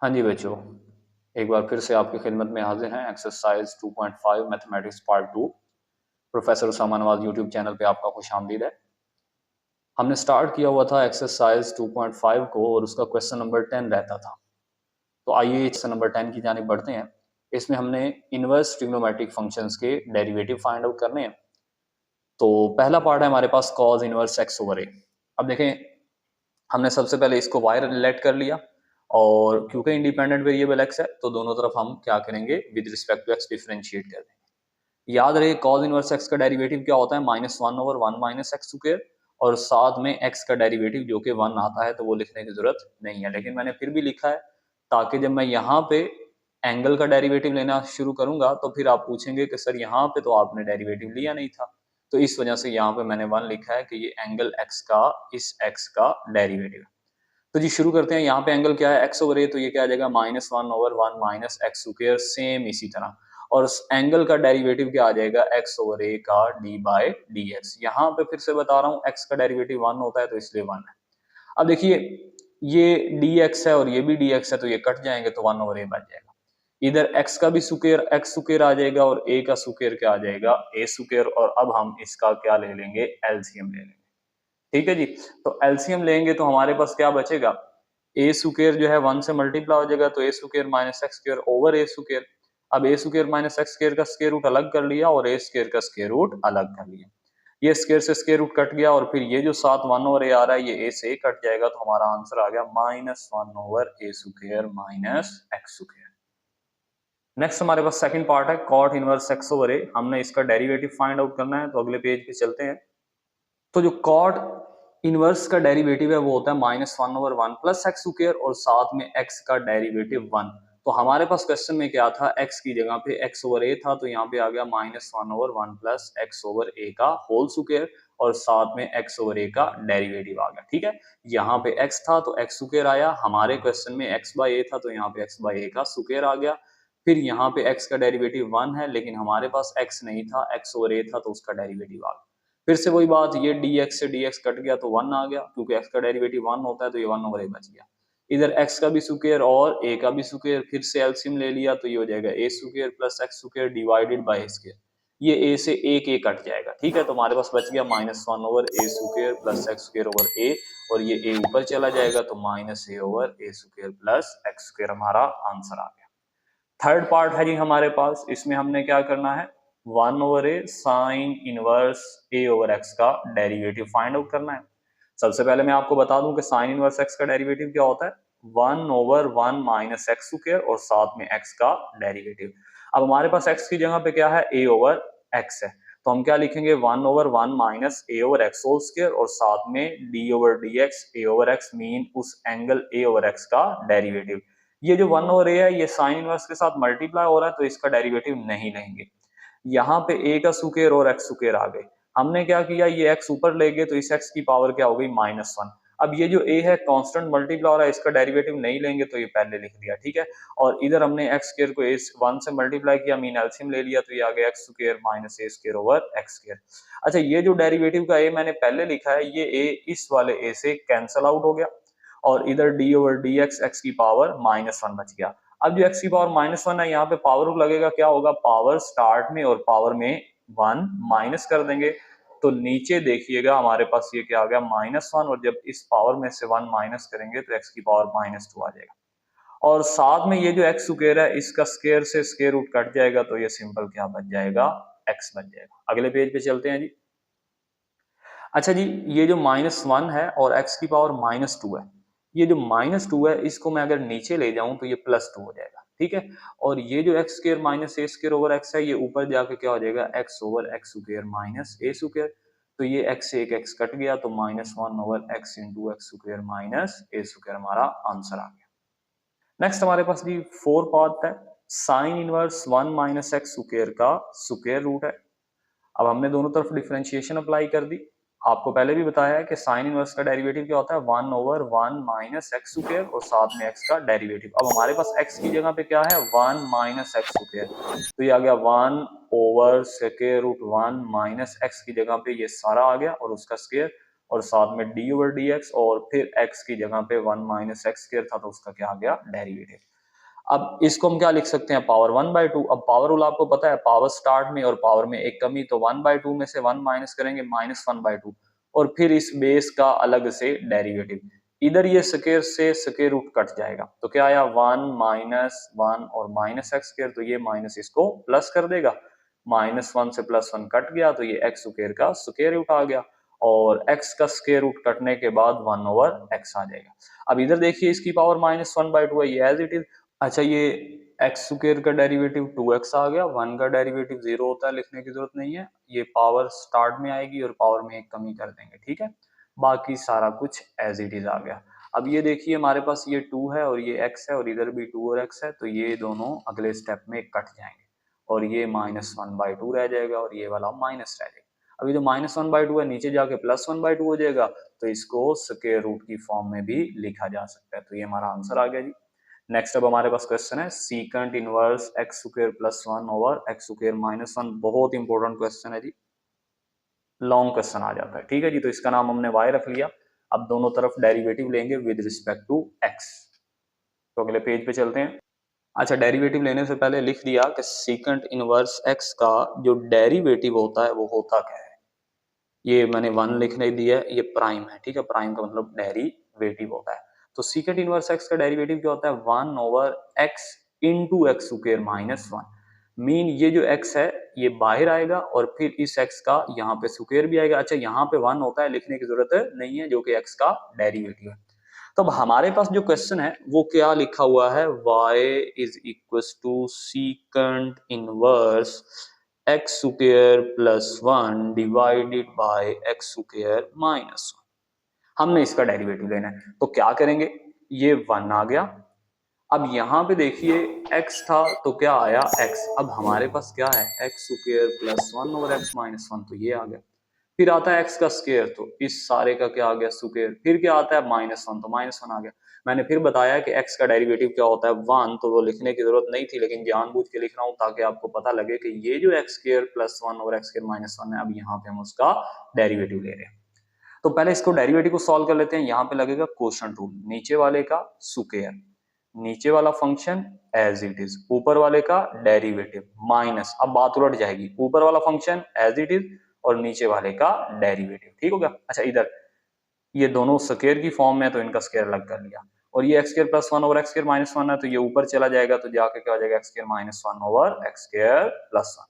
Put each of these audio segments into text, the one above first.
हाँ जी बच्चों, एक बार फिर से आपकी खिदमत में हाजिर हैं। Exercise 2.5 mathematics part 2 professor Usama Nawaz YouTube channel पे आपका खुशामदीद है। हमने स्टार्ट किया हुआ था एक्सरसाइज 2.5 को और उसका क्वेश्चन नंबर 10 रहता था। तो आइए क्वेश्चन नंबर 10 की जानिब बढ़ते हैं। इसमें हमने इनवर्स ट्रिग्नोमेट्रिक फंक्शंस के डेरिवेटिव फाइंड आउट करने हैं। तो पहला पार्ट है हमारे पास कॉज इनवर्स एक्स ओवर ए। अब देखें, हमने सबसे पहले इसको वाई रिलेट कर लिया और क्योंकि इंडिपेंडेंट वेरिएबल एक्स है तो दोनों तरफ हम क्या करेंगे, with respect to x differentiate कर देंगे। याद रहे कॉज इनवर्स एक्स का डेरिवेटिव क्या होता है, -1/1 माइनस एक्स स्क्वायर, और साथ में एक्स का डेरिवेटिव जो कि 1 आता है तो वो लिखने की जरूरत नहीं है, लेकिन मैंने फिर भी लिखा है ताकि जब मैं यहाँ पे एंगल का डेरिवेटिव लेना शुरू करूंगा तो फिर आप पूछेंगे कि सर यहाँ पे तो आपने डेरिवेटिव लिया नहीं था, तो इस वजह से यहाँ पे मैंने 1 लिखा है कि ये एंगल एक्स का इस एक्स का डेरिवेटिव है। तो जी शुरू करते हैं। यहाँ पे एंगल क्या है, एक्स ओवर ए, तो ये क्या आ जाएगा -1/1 माइनस एक्स स्क्वायर, सेम इसी तरह। और एंगल का डेरिवेटिव क्या आ जाएगा, एक्स ओवर ए का डी बाई डी एक्स। यहाँ पे फिर से बता रहा हूँ एक्स का डेरिवेटिव 1 होता है तो इसलिए 1 है। अब देखिए ये डी एक्स है और ये भी डी एक्स है तो ये कट जाएंगे तो 1 ओवर ए बच जाएगा। इधर x का भी स्क्वायर एक्स स्क्वायर आ जाएगा और a का स्क्वायर क्या आ जाएगा, a स्क्वायर। और अब हम इसका क्या ले लेंगे, एलसीएम ले लेंगे। ठीक है जी। तो एलसीएम लेंगे तो हमारे पास क्या बचेगा, ए स्क्वायर जो है 1 से मल्टीप्लाई हो जाएगा तो A square minus X square over A square. अब A square minus X square का स्क्वायर रूट अलग कर लिया और ए स्क्वायर का स्क्वायर रूट अलग कर लिया। ये स्क्वायर से स्क्वायर रूट कट गया और फिर ये जो साथ 1 ओवर ए आ रहा है ये ए से कट जाएगा तो हमारा आंसर आ गया -1 over A square minus X square. Next हमारे पास सेकंड पार्ट है cot inverse X over A. हमने इसका डेरिवेटिव फाइंड आउट करना है तो अगले पेज पे चलते हैं। तो जो कॉट इनवर्स का डेरिवेटिव है वो होता है -1/1 प्लस एक्स स्क्वायर और साथ में x का डेरिवेटिव 1। तो हमारे पास क्वेश्चन में क्या था, x की जगह पे x ओवर a था तो यहाँ पे आ गया -1/1 प्लस एक्स ओवर a का होल स्क्वायर और साथ में x ओवर a का डेरिवेटिव आ गया। ठीक है, यहाँ पे x था तो x स्क्वायर आया, हमारे क्वेश्चन में x बाय a था तो यहाँ पे x बाय a का स्क्वायर आ गया। फिर यहाँ पे x का डेरिवेटिव 1 है लेकिन हमारे पास x नहीं था, x ओवर a था तो उसका डेरिवेटिव आ गया। फिर से वही बात, ये dx से dx कट गया तो 1 आ गया, क्योंकि x का डेरिवेटिव 1 होता है तो ये 1 ओवर a बच गया। इधर x का भी स्क्वायर और a का भी स्क्वायर, फिर से एलसीएम ले लिया तो ये हो जाएगा a square plus x square divided by a square. ये a से एक a कट जाएगा। ठीक है, तो हमारे पास बच गया -1 over a square plus x square over a, और ये a ऊपर चला जाएगा तो -a over a square plus x square हमारा आंसर आ गया। थर्ड पार्ट है जी हमारे पास, इसमें हमने क्या करना है, 1 ओवर ए साइन इनवर्स ए ओवर एक्स का डेरिवेटिव फाइंड आउट करना है। सबसे पहले मैं आपको बता दूं कि साइन इनवर्स एक्स का डेरिवेटिव क्या होता है, 1 ओवर 1 माइनस एक्स स्क्वायर और साथ में एक्स का डेरिवेटिव। अब हमारे पास एक्स की जगह पे क्या है, ए ओवर एक्स है, तो हम क्या लिखेंगे 1 ओवर 1 माइनस ए ओवर एक्स होल स्क्वायर और साथ में डी ओवर डी एक्स ए ओवर एक्स, मीन उस एंगल ए ओवर एक्स का डेरिवेटिव। ये जो 1 ओवर ए है ये साइन इनवर्स के साथ मल्टीप्लाई हो रहा है तो इसका डेरिवेटिव नहीं लेंगे। यहाँ पे a का स्क्वायर और x स्क्वायर आ गए। हमने क्या किया, ये x ऊपर ले गए तो इस x की पावर क्या हो गई, -1। अब ये जो a है कांस्टेंट मल्टीप्लाई हो रहा है, इसका डेरिवेटिव नहीं लेंगे तो ये पहले लिख दिया। ठीक है, और इधर हमने x स्क्वायर को 1 से मल्टीप्लाई किया, मीन एलसीएम ले लिया तो ये आ गया x square minus a square over x square. अच्छा, ये जो डेरिवेटिव का a मैंने पहले लिखा है ये a इस वाले a से कैंसल आउट हो गया और इधर d ओवर डी एक्स की पावर -1 बच गया। अब जो x की पावर -1 है, यहाँ पे पावर रूल लगेगा, क्या होगा, पावर स्टार्ट में और पावर में 1 माइनस कर देंगे तो नीचे देखिएगा हमारे पास ये क्या आ गया, -1, और जब इस पावर में से 1 माइनस करेंगे तो x की पावर -2 आ जाएगा। और साथ में ये जो x स्क्वायर है इसका स्क्वायर से स्क्वायर रूट कट जाएगा तो ये सिंपल क्या बच जाएगा, x बच जाएगा। अगले पेज पे चलते हैं जी। अच्छा जी, ये जो -1 है और x की पावर -2 है, ये जो -2 है इसको मैं अगर नीचे ले जाऊं तो ये +2 हो जाएगा। ठीक है, और ये जो x square minus a square over x है ये ऊपर जाके क्या हो जाएगा, x over x square minus a square. तो ये x से एक x कट गया तो -1 over x into x square minus a square हमारा आंसर आ गया। नेक्स्ट हमारे पास जी फोर पार्ट है, sine inverse 1 minus X square का स्क्वायर रूट है। अब हमने दोनों तरफ डिफरेंशिएशन अप्लाई कर दी। आपको पहले भी बताया है कि साइन इनवर्स का डेरिवेटिव क्या होता है, 1 ओवर 1 माइनस एक्स स्क्वायर और साथ में एक्स का डेरिवेटिव। अब हमारे पास एक्स की जगह पे क्या है, 1 माइनस एक्स स्क्वायर, तो ये आ गया 1 over square root 1 minus x की जगह पे ये सारा आ गया और उसका स्क्वायर, और साथ में डी ओवर डी एक्स, और फिर एक्स की जगह पे 1 माइनस एक्स स्क्वायर था तो उसका क्या आ गया, डेरिवेटिव। अब इसको हम क्या लिख सकते हैं, पावर 1/2। अब पावर रूल आपको पता है, पावर स्टार्ट में और पावर में एक कमी, तो 1/2 में से 1 माइनस करेंगे, -1/2, और फिर इस बेस का अलग से डेरिवेटिव। इधर ये स्क्वायर से स्क्वायर रूट कट जाएगा, तो क्या आया, 1 माइनस 1 और माइनस एक्स स्क्वायर, तो ये माइनस इसको प्लस कर देगा, -1 से +1 कट गया, तो ये एक्स स्क्वायर का स्क्वायर रूट आ गया, और x का स्क्वायर रूट कटने के बाद 1 ओवर x आ जाएगा। अब इधर देखिए इसकी पावर -1/2 है, ये एज इट इज। अच्छा, ये एक्स स्क्वायर का डेरिवेटिव 2x आ गया, 1 का डेरिवेटिव 0 होता है, लिखने की जरूरत नहीं है, ये पावर स्टार्ट में आएगी और पावर में एक कमी कर देंगे, ठीक है। बाकी सारा कुछ एज इट इज आ गया। अब ये देखिए हमारे पास ये 2 है और ये x है, और इधर भी 2 और x है, तो ये दोनों अगले स्टेप में कट जाएंगे, और ये -1/2 रह जाएगा, और ये वाला माइनस रह जाएगा। अभी जो -1/2 है नीचे जाके +1/2 हो जाएगा, तो इसको स्क्वायर रूट की फॉर्म में भी लिखा जा सकता है। तो ये हमारा आंसर आ गया जी। नेक्स्ट अब हमारे पास क्वेश्चन है secant inverse x square +1 over x square -1। बहुत इंपॉर्टेंट क्वेश्चन है जी, लॉन्ग क्वेश्चन आ जाता है, ठीक है जी। तो इसका नाम हमने y रख लिया। अब दोनों तरफ डेरिवेटिव लेंगे विद रिस्पेक्ट टू x। तो अगले पेज पे चलते हैं। अच्छा, डेरिवेटिव लेने से पहले लिख दिया कि सीकेंट इनवर्स x का जो डेरिवेटिव होता है वो होता क्या है। ये मैंने 1 लिखने दिया है, ये प्राइम है, ठीक है। प्राइम का मतलब डेरिवेटिव होता है। तो सीकेंट इनवर्स एक्स का डेरिवेटिव क्या होता है, 1 over x into x square -1। Mean ये जो x है ये बाहर आएगा, और फिर इस x का यहाँ पे स्क्वायर भी आएगा। अच्छा, यहाँ पे 1 होता है, लिखने की जरूरत नहीं है, जो कि x का डेरिवेटिव है। तो अब हमारे पास जो क्वेश्चन है वो क्या लिखा हुआ है, y is equal to secant inverse x square +1 divided by x square -1। हमने इसका डेरिवेटिव लेना है, तो क्या करेंगे, ये 1 आ गया। अब यहाँ पे देखिए x था तो क्या आया x। अब हमारे पास क्या है, एक्स स्क्वायर +1 और x -1, तो ये आ गया। फिर आता है x का स्क्वायर, तो इस सारे का क्या आ गया, स्क्वायर। फिर क्या आता है -1, तो -1 आ गया। मैंने फिर बताया कि x का डेरिवेटिव क्या होता है, 1, तो वो लिखने की जरूरत नहीं थी, लेकिन जानबूझ के लिख रहा हूँ ताकि आपको पता लगे कि ये जो x स्क्वायर +1 और x स्क्वायर -1 है, अब यहाँ पे हम उसका डेरिवेटिव ले रहे हैं। तो पहले इसको डेरिवेटिव को सॉल्व कर लेते हैं। यहाँ पे लगेगा क्वोशंट रूल, नीचे वाले का स्क्वायर, नीचे वाला फंक्शन एज इट इज, ऊपर वाले का डेरिवेटिव माइनस। अब बात उलट जाएगी, ऊपर वाला फंक्शन एज इट इज और नीचे वाले का डेरिवेटिव, ठीक हो गया। अच्छा, इधर ये दोनों स्क्वायर की फॉर्म में, तो इनका स्क्वायर अलग कर लिया, और ये x square +1 over x square -1 है, तो ये ऊपर चला जाएगा, तो जाके क्या हो जाएगा, x square -1 over x square +1।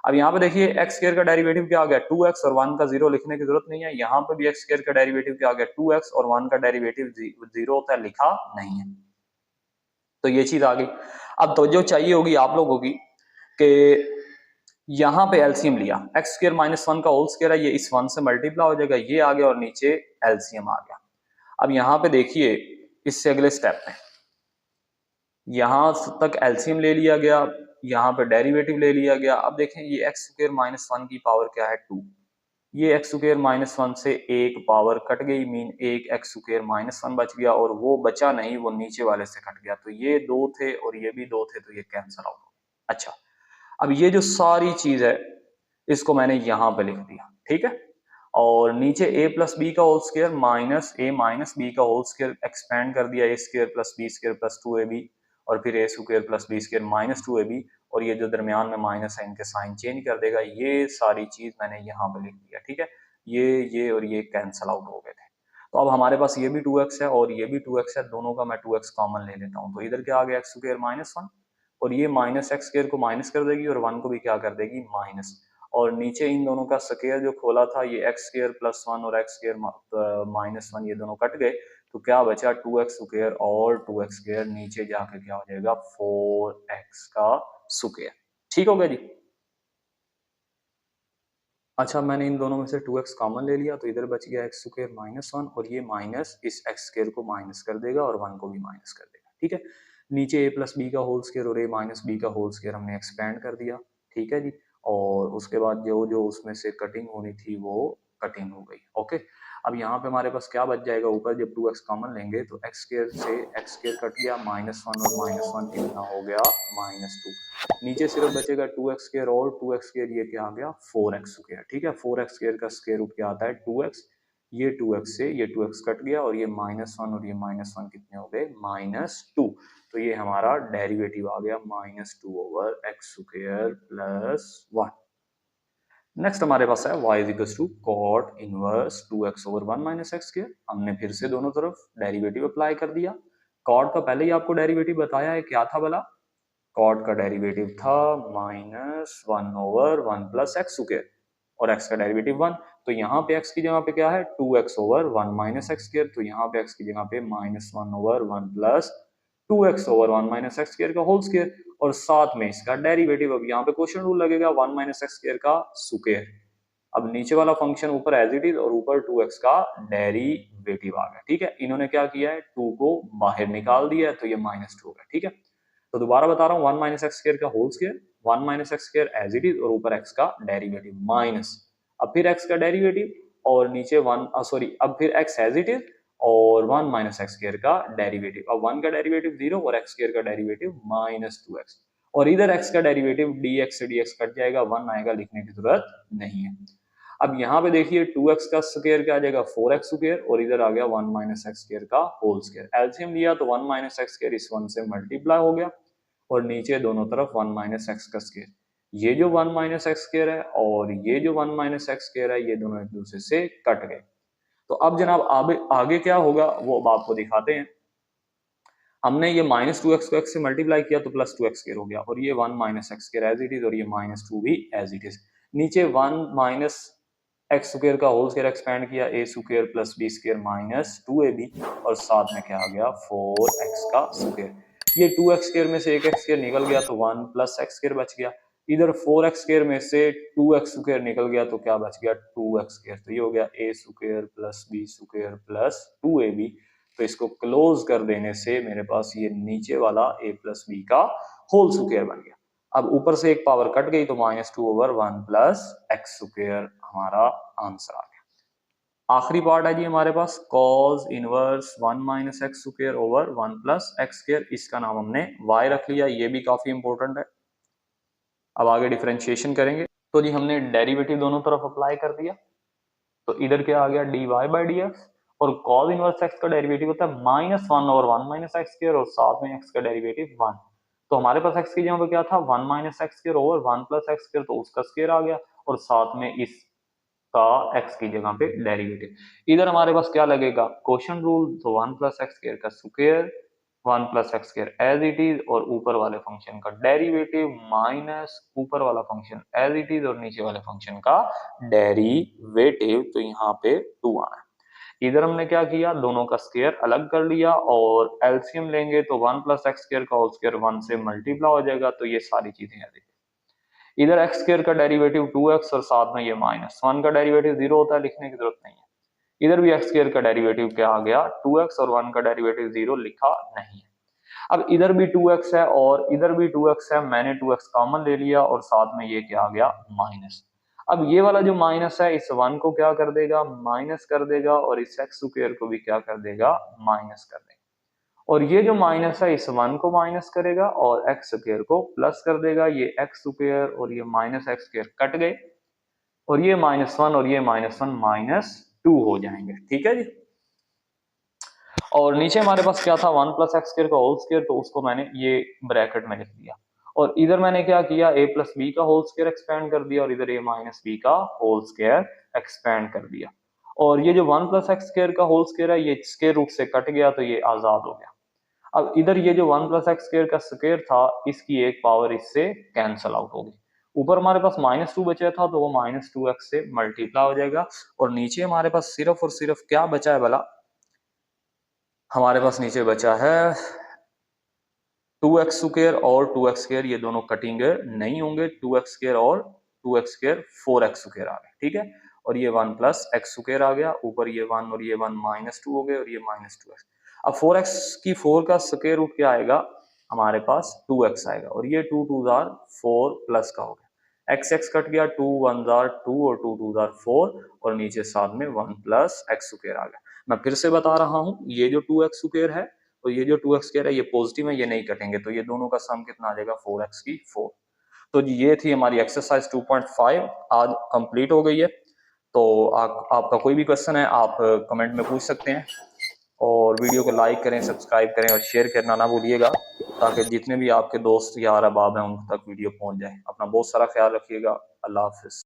अब यहाँ पे देखिए एक्स स्क्वायर का डेरिवेटिव क्या आ गया, 2x, और 1 का 0 लिखने की जरूरत नहीं है। यहाँ पे भी एक्स स्क्वायर का डेरिवेटिव क्या आ गया, 2x, और 1 का डेरिवेटिव 0 होता है, लिखा नहीं है, तो ये चीज आ गई। अब तो जो चाहिए होगी आप लोगों की कि यहाँ पे एलसीएम लिया, एक्स स्क्वायर -1 का होल स्क्वायर है, ये इस 1 से मल्टीप्लाई हो जाएगा, ये आ गया, और नीचे एलसीएम आ गया। अब यहाँ पे देखिए इससे अगले स्टेप में, यहाँ तक एलसीएम ले लिया गया, यहाँ पे डेरिवेटिव ले लिया गया। अब देखें ये एक्स स्क्वायर -1 की पावर क्या है, 2। ये एक्स स्क्वायर -1 से एक पावर कट गई, मीन एक एक्स स्क्वायर -1 बच गया, और वो बचा नहीं, वो नीचे वाले से कट गया, तो ये 2 थे और ये भी 2 थे, तो ये कैंसिल आउट हो गया। अच्छा, अब ये जो सारी चीज है इसको मैंने यहाँ पे लिख दिया, ठीक है। और नीचे a प्लस बी का whole square minus a minus b का होल स्क्वायर एक्सपेंड कर दिया, a square plus b square plus 2ab, और फिर a square plus b square -2ab, और ये जो दरमियान में माइनस है इनके साइन चेंज कर देगा। ये सारी चीज मैंने यहाँ पे लिख दिया, ठीक है। ये और ये कैंसल आउट हो गए थे। तो अब हमारे पास ये भी 2x है और ये भी 2x है, दोनों का मैं 2x कॉमन ले लेता हूँ, तो इधर क्या आ गया, एक्स स्क्वायर -1, और ये माइनस एक्स स्क्वायर को माइनस कर देगी, और 1 को भी क्या कर देगी, माइनस। और नीचे इन दोनों का स्क्वायर जो खोला था, ये एक्स स्क्वायर +1 और एक्स स्क्वायर -1, ये दोनों कट गए, तो क्या बचा, 2x स्क्वायर और 2x स्क्वायर, नीचे जाके क्या हो जाएगा, 4x का स्क्वायर, ठीक हो गया जी। अच्छा, मैंने इन दोनों में से 2x कॉमन ले लिया, तो इधर बच गया एक्स स्क्वायर -1, और ये माइनस इस एक्स स्क्वायर को माइनस कर देगा, और 1 को भी माइनस कर देगा, ठीक है। नीचे a प्लस बी का होल स्क्वायर और a माइनस बी का होल स्क्वायर हमने एक्सपेंड कर दिया, ठीक है जी। और उसके बाद जो जो उसमें से कटिंग होनी थी वो कटिंग हो गई, ओके। अब यहाँ पे हमारे पास क्या बच जाएगा, ऊपर जब 2x कॉमन लेंगे तो एक्स स्क्वायर से एक्स स्क्वायर कट गया, -1 और -1 कितना हो गया, -2। नीचे सिर्फ बचेगा 2x स्क्वायर, और 2x स्क्वायर ये क्या आ गया, 4x स्क्वायर, ठीक है। 4x स्क्वायर का स्क्वायर रूट क्या आता है, 2x। ये 2x से ये 2x कट गया और ये -1 और ये -1 कितने हो गए, -2। तो ये हमारा डेरिवेटिव आ गया -2/x² + 1। नेक्स्ट हमारे पास है y = cot inverse 2x/1 - x²। हमने फिर से दोनों तरफ डेरिवेटिव अप्लाई कर दिया। cot का पहले ही आपको डेरिवेटिव बताया है, क्या था भला? cot का डेरिवेटिव था -1/1 + x² और x का डेरिवेटिव 1। तो यहाँ पे x की जगह पे क्या है, 2x/1 - x²। तो यहाँ पे x की जगह पे -1/1 + 2x/1 - x² का होल स्क्वायर और साथ में इसका डेरिवेटिव। अब यहाँ पे क्वेश्चन रूल लगेगा 1 - x² का स्क्वायर। अब नीचे वाला फंक्शन ऊपर एज इट इज और ऊपर 2x का डेरिवेटिव आ गया। ठीक है, इन्होंने क्या किया है, 2 को बाहर निकाल दिया है तो ये -2 हो गया। ठीक है, तो दोबारा बता रहा हूँ 1 - x² का whole square, 1 - x² as it is और ऊपर x का डेरिवेटिव माइनस, अब फिर x का डेरिवेटिव और नीचे 1 सॉरी अब फिर x एज इट इज और 1 - x² का डेरिवेटिव। अब 1 का डेरिवेटिव 0 और x² का डेरिवेटिव -2x और इधर x का डेरिवेटिव dx से dx कट जाएगा, 1 आएगा, लिखने की जरूरत नहीं है। अब यहाँ पे देखिए 2x का स्क्वायर क्या आ जाएगा, 4x² और इधर आ गया 1 - x² का होल स्क्वायर। एलसीएम लिया तो 1 - x² इस 1 से मल्टीप्लाई हो गया और नीचे दोनों तरफ 1 - x का स्क्वायर। ये जो 1 - x² है और ये जो 1 - x² है, ये दोनों एक दूसरे से कट गए। तो अब जनाब आगे क्या होगा वो अब आपको दिखाते हैं। हमने ये -2x को x से मल्टीप्लाई किया तो +2x² हो गया और ये 1 - x² एज इट इज और ये -2 भी एज इट इज। नीचे 1 - x² का होल स्क्वायर एक्सपेंड किया, a² + b² -2ab और साथ में क्या आ गया 4x का स्क्वायर। ये 2x² में से एक x² निकल गया तो 1 + x² बच गया। इधर 4x² में से 2x² निकल गया तो क्या बच गया 2x²। तो ये हो गया a² + b² + 2ab। तो इसको क्लोज कर देने से मेरे पास ये नीचे वाला a + b का होल स्क्वायर बन गया। अब ऊपर से एक पावर कट गई तो -2/1 + x² हमारा आंसर आ गया। आखिरी पार्ट है जी हमारे पास cos इनवर्स 1 - x²/1 + x²। इसका नाम हमने y रख लिया, ये भी काफी इंपॉर्टेंट है। अब आगे डिफरेंशिएशन करेंगे तो जी हमने डेरिवेटिव दोनों तरफ अप्लाई कर दिया तो इधर क्या आ गया dy/dx और cos इनवर्स x का डेरिवेटिव होता है -1/1 - x² और साथ में x का डेरिवेटिव 1। तो हमारे पास x की जगह पे क्या था 1 - x²/1 + x² तो उसका स्क्वायर आ गया और साथ में इसका x की जगह पे डेरिवेटिव। इधर हमारे पास क्या लगेगा क्वेश्चन रूल, तो 1 + x² का square 1 + x² as it is और ऊपर वाले फंक्शन का डेरिवेटिव माइनस ऊपर वाला फंक्शन एज इट इज और नीचे वाले फंक्शन का डेरिवेटिव। तो यहाँ पे 2 आना है। इधर हमने क्या किया, दोनों का स्क्वायर अलग कर लिया और एलसीएम लेंगे तो 1 + x² का होल स्क्वायर 1 से मल्टीप्लाई हो जाएगा। तो ये सारी चीजें हैं। इधर x² का डेरिवेटिव 2x और साथ में ये -1 का डेरिवेटिव 0 होता है, लिखने की जरूरत नहीं है। इधर भी x² का डेरिवेटिव क्या आ गया 2x और 1 का डेरिवेटिव 0 लिखा नहीं है। अब इधर भी 2x है और इधर भी 2x है, मैंने 2x कॉमन ले लिया और साथ में ये क्या आ गया माइनस। अब ये वाला जो माइनस है इस 1 को क्या कर देगा माइनस कर देगा और इस x² को भी क्या कर देगा माइनस कर देगा और ये जो माइनस है इस 1 को माइनस करेगा और x² को प्लस कर देगा। ये x² और ये -x² कट गए और ये -1 और ये -1 -2 हो जाएंगे। ठीक है जी, और नीचे हमारे पास क्या था 1 + x² का होल स्क्वायर तो उसको मैंने ये ब्रैकेट में लिख दिया और इधर मैंने क्या किया a + b का होल स्क्वायर एक्सपेंड कर दिया और इधर a - b का होल स्क्वायर एक्सपेंड कर दिया और ये जो 1 + x² का होल स्क्वायर है ये स्क्वायर रूट से कट गया तो ये आजाद हो गया। अब इधर ये जो 1 + x² का स्क्वायर था इसकी एक पावर इससे कैंसल आउट होगी। ऊपर हमारे पास -2 बचा था तो वो -2x से मल्टीप्लाई हो जाएगा और नीचे हमारे पास सिर्फ और सिर्फ क्या बचा है भला, हमारे पास नीचे बचा है 2x² और 2x², ये दोनों कटिंग नहीं होंगे, 2x² और 2x², 4x² आ गए। ठीक है, और ये 1 + x² आ गया, ऊपर ये 1 और ये 1 -2 हो गए और ये -2x। अब 4x की 4 का स्क्वायर रूट क्या आएगा हमारे पास 2x आएगा और ये 2 2 4 प्लस का हो गया, x कट गया, 2 1 2 और 2 2 4 और नीचे साथ में 1 + x² आ गया। मैं फिर से बता रहा हूं ये जो 2x² है और ये जो 2x² है ये पॉजिटिव है, ये नहीं कटेंगे तो ये दोनों का सम कितना आ जाएगा 4x की 4। तो ये थी हमारी एक्सरसाइज 2.5 आज कंप्लीट हो गई है। तो आपका कोई भी क्वेश्चन है आप कमेंट में पूछ सकते हैं, और वीडियो को लाइक करें, सब्सक्राइब करें और शेयर करना ना भूलिएगा, ताकि जितने भी आपके दोस्त यार अहबाब हैं उन तक वीडियो पहुंच जाए। अपना बहुत सारा ख्याल रखिएगा। अल्लाह हाफिज़।